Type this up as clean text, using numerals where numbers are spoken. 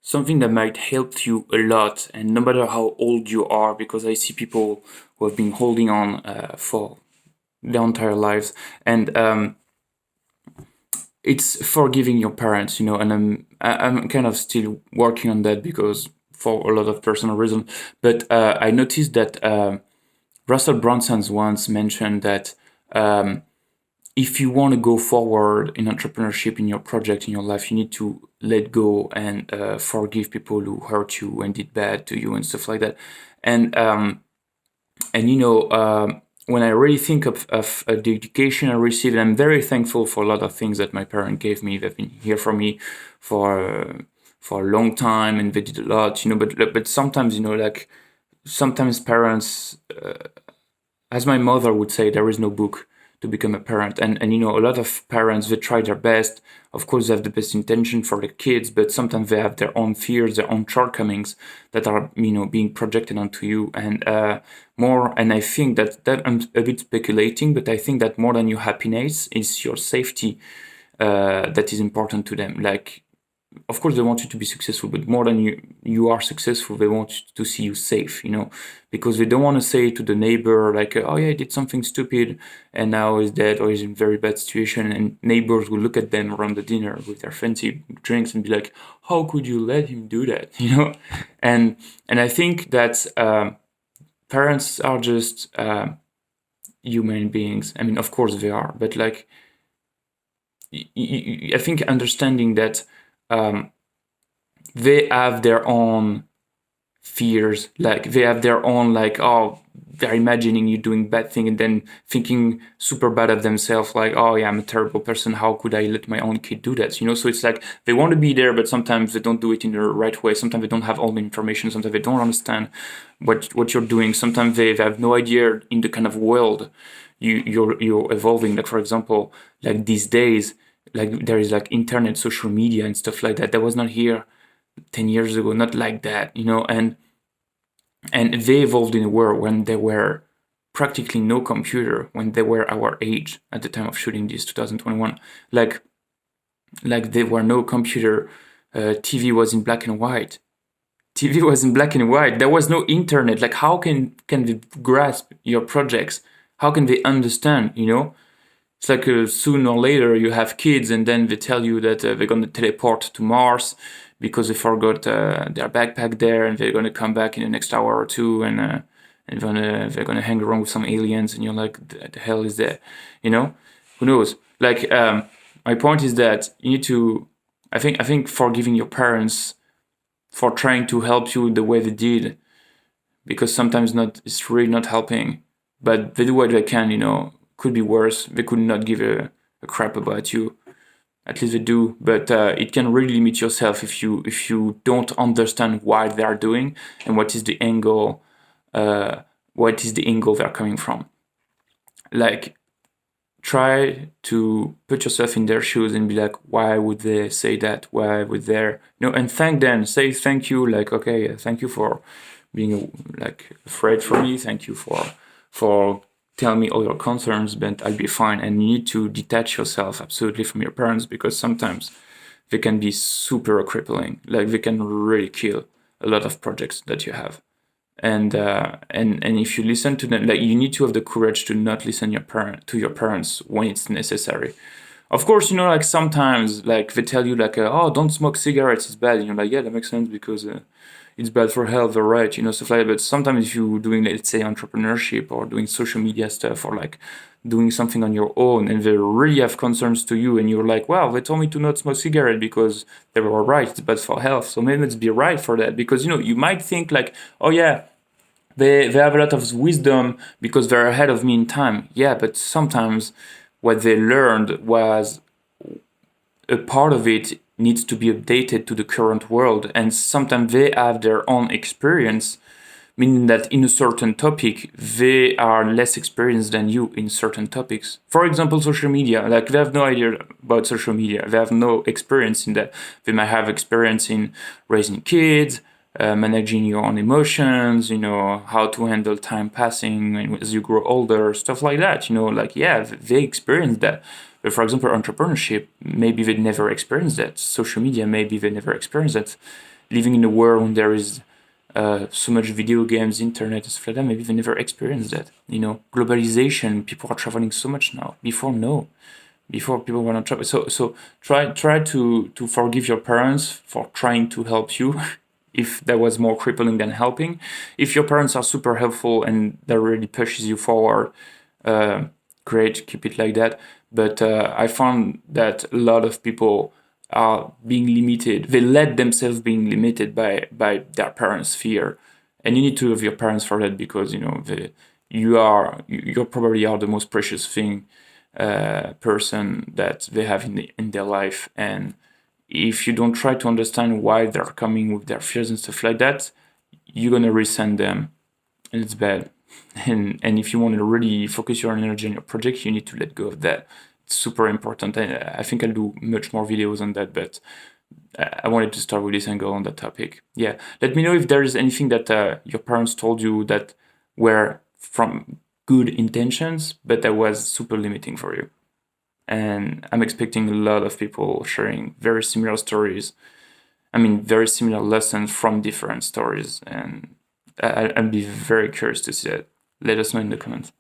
something that might help you a lot, and no matter how old you are, because I see people who have been holding on for their entire lives, and it's forgiving your parents, and I'm kind of still working on that because for a lot of personal reasons. But I noticed that Russell Brunson's once mentioned that if you want to go forward in entrepreneurship, in your project, in your life, you need to let go and forgive people who hurt you and did bad to you and stuff like that. And when I really think of the education I received, I'm very thankful for a lot of things that my parents gave me. They've been here for me for a long time, and they did a lot, But sometimes, like sometimes parents, as my mother would say, there is no book to become a parent. And a lot of parents, they try their best. Of course, they have the best intention for the kids, but sometimes they have their own fears, their own shortcomings that are, being projected onto you. And and I think that I'm a bit speculating, but I think that more than your happiness is your safety that is important to them. Like, of course, they want you to be successful, but more than you are successful, they want to see you safe, because they don't want to say to the neighbor, like, oh yeah, I did something stupid and now he's dead or he's in a very bad situation. And neighbors will look at them around the dinner with their fancy drinks and be like, how could you let him do that? And I think that parents are just human beings. I mean, of course they are, but like, I think understanding that they have their own fears, like they have their own, like, oh, they're imagining you doing bad thing and then thinking super bad of themselves, like, oh yeah, I'm a terrible person, how could I let my own kid do that? So it's like they want to be there, but sometimes they don't do it in the right way. Sometimes they don't have all the information. Sometimes they don't understand what you're doing. Sometimes they have no idea in the kind of world you're evolving. Like, for example, like these days, like there is like internet, social media and stuff like that was not here 10 years ago, not like that, and they evolved in a world when there were practically no computer, when they were our age at the time of shooting this, 2021. Like there were no computer. TV was in black and white. There was no internet. Like, how can they grasp your projects? How can they understand, It's like sooner or later you have kids and then they tell you that they're going to teleport to Mars because they forgot their backpack there, and they're going to come back in the next hour or two, and they're going to hang around with some aliens, and you're like, the hell is that? Who knows? Like, my point is that you need to, I think forgiving your parents for trying to help you the way they did, because sometimes it's really not helping, but they do what they can, could be worse. They could not give a crap about you. At least they do, but it can really limit yourself if you don't understand why they are doing and what is the angle they're coming from. Like, try to put yourself in their shoes and be like, why would they say that? Why would they, and thank them. Say thank you. Like, okay, thank you for being like afraid for me. Thank you for tell me all your concerns, but I'll be fine. And you need to detach yourself absolutely from your parents, because sometimes they can be super crippling. Like, they can really kill a lot of projects that you have. And if you listen to them, like, you need to have the courage to not listen to your parents when it's necessary. Of course, like sometimes, like, they tell you like, oh, don't smoke cigarettes, it's bad. And you're like, yeah, that makes sense because it's bad for health, all right, stuff like that. But sometimes if you're doing, let's say, entrepreneurship or doing social media stuff, or like doing something on your own, and they really have concerns to you, and you're like, well, they told me to not smoke cigarette because they were right, it's bad for health, so maybe let's be right for that. Because, you might think like, oh yeah, they have a lot of wisdom because they're ahead of me in time. Yeah, but sometimes what they learned was a part of it needs to be updated to the current world, and sometimes they have their own experience, meaning that in a certain topic they are less experienced than you in certain topics. For example, social media, like, they have no idea about social media, they have no experience in that. They might have experience in raising kids, managing your own emotions, how to handle time passing as you grow older, stuff like that, like, yeah, they experience that. But for example, entrepreneurship, maybe they never experienced that. Social media, maybe they never experienced that. Living in a world when there is so much video games, internet, and stuff like that, maybe they never experienced that. Globalization, people are traveling so much now. Before, no. Before, people were not traveling. So try to forgive your parents for trying to help you. If that was more crippling than helping. If your parents are super helpful and that really pushes you forward, uh, great, keep it like that. But I found that a lot of people are being limited. They let themselves being limited by their parents' fear, and you need to love your parents for that, because you probably are the most precious thing person that they have in their life. And if you don't try to understand why they're coming with their fears and stuff like that, you're gonna resent them, and it's bad. And if you want to really focus your energy on your project, you need to let go of that. It's super important. I think I'll do much more videos on that, but I wanted to start with this angle on that topic. Yeah, let me know if there is anything that your parents told you that were from good intentions, but that was super limiting for you. And I'm expecting a lot of people sharing very similar stories. I mean, very similar lessons from different stories. And I'd be very curious to see that. Let us know in the comments.